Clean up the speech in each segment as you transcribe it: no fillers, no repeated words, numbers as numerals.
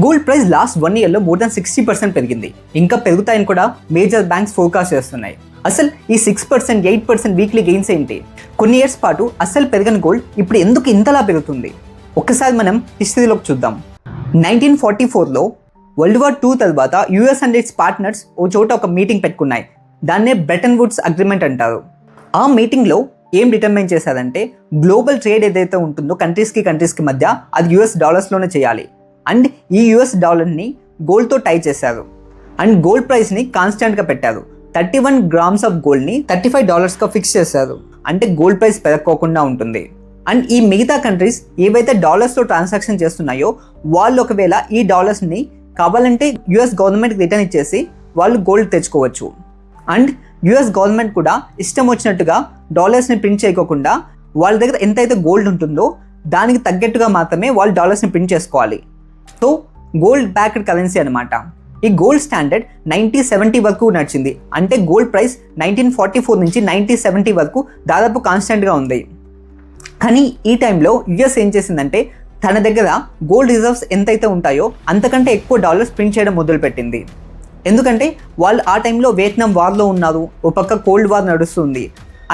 Gold price last 1 yearలో more than 60% పెరిగింది. ఇంకా పెరుగుతాయని కూడా మేజర్ బ్యాంక్స్ ఫోర్కాస్ట్ చేస్తున్నాయి. అసలు ఈ 6%, 8% వీక్లీ గెయిన్స్ ఏంటి? కొన్ని ఇయర్స్ పాటు అసలు పెరగని గోల్డ్ ఇప్పుడు ఎందుకు ఇంతలా పెరుగుతుంది? ఒక్కసారి మనం హిస్టరీలోకి చూద్దాం. 1944లో వరల్డ్ వార్ 2 తర్వాత యుఎస్ అండ్ ఇట్స్ పార్ట్నర్స్ ఓ చోట ఒక మీటింగ్ పెట్టుకున్నాయి. దాన్నే బ్రెటన్ వుడ్స్ అగ్రిమెంట్ అంటారు. ఆ మీటింగ్లో ఏం డిటర్మైన్ చేశారంటే గ్లోబల్ ట్రేడ్ ఏదైతే ఉంటుందో కంట్రీస్కి మధ్య అది యుఎస్ డాలర్స్లోనే చేయాలి. అండ్ ఈ యుఎస్ డాలర్ని గోల్డ్తో టై చేశారు. అండ్ గోల్డ్ ప్రైస్ని కాన్స్టెంట్గా పెట్టారు. 31 grams ఆఫ్ గోల్డ్ని $35గా ఫిక్స్ చేశారు. అంటే గోల్డ్ ప్రైస్ పెరగకోకుండా ఉంటుంది. అండ్ ఈ మిగతా కంట్రీస్ ఏవైతే డాలర్స్లో ట్రాన్సాక్షన్ చేస్తున్నాయో వాళ్ళు ఒకవేళ ఈ డాలర్స్ని కావాలంటే యుఎస్ గవర్నమెంట్కి రిటర్న్ ఇచ్చేసి వాళ్ళు గోల్డ్ తెచ్చుకోవచ్చు. అండ్ యుఎస్ గవర్నమెంట్ కూడా ఇష్టం వచ్చినట్టుగా డాలర్స్ని ప్రింట్ చేయకోకుండా వాళ్ళ దగ్గర ఎంతైతే గోల్డ్ ఉంటుందో దానికి తగ్గట్టుగా మాత్రమే వాళ్ళు డాలర్స్ని ప్రింట్ చేసుకోవాలి. సో గోల్డ్ బ్యాక్డ్ కరెన్సీ అనమాట. ఈ గోల్డ్ స్టాండర్డ్ 1970 వరకు నడిచింది. అంటే గోల్డ్ ప్రైస్ 1944 నుంచి 1970 వరకు దాదాపు కాన్స్టెంట్గా ఉంది. కానీ ఈ టైంలో యుఎస్ ఏం చేసిందంటే తన దగ్గర గోల్డ్ రిజర్వ్స్ ఎంతైతే ఉంటాయో అంతకంటే ఎక్కువ డాలర్స్ ప్రింట్ చేయడం మొదలుపెట్టింది. ఎందుకంటే వాళ్ళు ఆ టైంలో వియత్నాం వార్లో ఉన్నారు, ఓ పక్క కోల్డ్ వార్ నడుస్తుంది.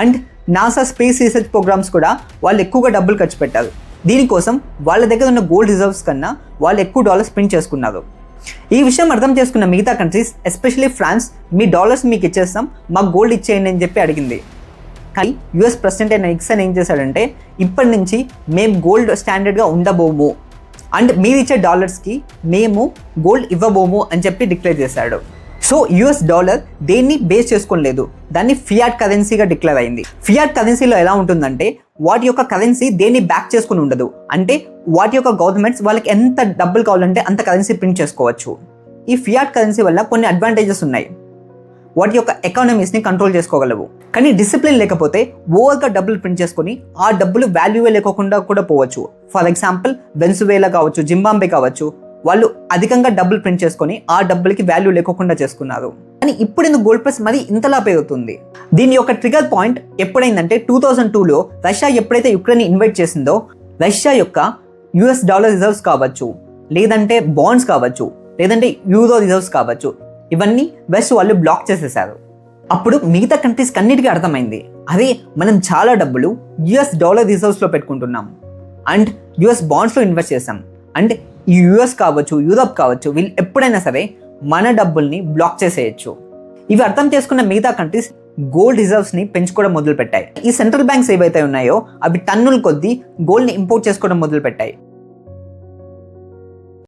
And NASA space research programmes కూడా వాళ్ళు ఎక్కువగా డబ్బులు ఖర్చు పెట్టారు. దీనికోసం వాళ్ళ దగ్గర ఉన్న గోల్డ్ రిజర్వ్స్ కన్నా వాళ్ళు ఎక్కువ డాలర్స్ ప్రింట్ చేసుకున్నారు. ఈ విషయం అర్థం చేసుకున్న మిగతా కంట్రీస్, ఎస్పెషల్లీ ఫ్రాన్స్, మీ డాలర్స్ మీకు ఇచ్చేస్తాం, మాకు గోల్డ్ ఇచ్చేయండి అని చెప్పి అడిగింది. కానీ యుఎస్ ప్రెసిడెంట్ అయిన నిక్సన్ ఏం చేశాడంటే ఇప్పటి నుంచి మేము గోల్డ్ స్టాండర్డ్గా ఉండబోము అండ్ మీరు ఇచ్చే డాలర్స్కి మేము గోల్డ్ ఇవ్వబోము అని చెప్పి డిక్లేర్ చేశాడు. సో యుఎస్ డాలర్ దేన్ని బేస్ చేసుకోలేదు, దాన్ని ఫియాట్ కరెన్సీగా డిక్లేర్ అయింది. ఫియాట్ కరెన్సీలో ఎలా ఉంటుందంటే వాటి యొక్క కరెన్సీ దేన్ని బ్యాక్ చేసుకుని ఉండదు. అంటే వాటి యొక్క గవర్నమెంట్స్ వాళ్ళకి ఎంత డబ్బులు కావాలంటే అంత కరెన్సీ ప్రింట్ చేసుకోవచ్చు. ఈ ఫియాట్ కరెన్సీ వల్ల కొన్ని అడ్వాంటేజెస్ ఉన్నాయి. వాటి యొక్క ఎకానమీస్ని కంట్రోల్ చేసుకోగలవు. కానీ డిసిప్లిన్ లేకపోతే ఓవర్గా డబ్బులు ప్రింట్ చేసుకొని ఆ డబ్బులు వాల్యూవే లేకుండా కూడా పోవచ్చు. ఫర్ ఎగ్జాంపుల్ వెన్సువేలా కావచ్చు, జింబాంబే కావచ్చు, వాళ్ళు అధికంగా డబ్బులు ప్రింట్ చేసుకొని ఆ డబ్బులకి వాల్యూ లేకుండా చేసుకున్నారు. కానీ ఇప్పుడు ఎందుకు గోల్డ్ ప్రైస్ మరి ఇంతలా పెరుగుతుంది? దీని యొక్క ట్రిగర్ పాయింట్ ఎప్పుడైందంటే 2002లో రష్యా ఎప్పుడైతే యుక్రెయిన్ ఇన్వైట్ చేసిందో రష్యా యొక్క యుఎస్ డాలర్ రిజర్వ్స్ కావచ్చు, లేదంటే బాండ్స్ కావచ్చు, లేదంటే యూరో రిజర్వ్స్ కావచ్చు, ఇవన్నీ వెస్ట్ వాళ్ళు బ్లాక్ చేసేసారు. అప్పుడు మిగతా కంట్రీస్కి అన్నిటికీ అర్థమైంది, అదే మనం చాలా డబ్బులు యుఎస్ డాలర్ రిజర్వ్స్లో పెట్టుకుంటున్నాం అండ్ యుఎస్ బాండ్స్లో ఇన్వెస్ట్ చేసాం. అండ్ ఈ యుఎస్ కావచ్చు, యూరప్ కావచ్చు, వీళ్ళు ఎప్పుడైనా సరే మన డబ్బుల్ని బ్లాక్ చేసేయచ్చు. ఇవి అర్థం చేసుకున్న మిగతా కంట్రీస్ గోల్డ్ రిజర్వ్స్ని పెంచుకోవడం మొదలుపెట్టాయి. ఈ సెంట్రల్ బ్యాంక్స్ ఏవైతే ఉన్నాయో అవి టన్నుల కొద్దీ గోల్డ్ని ఇంపోర్ట్ చేసుకోవడం మొదలుపెట్టాయి.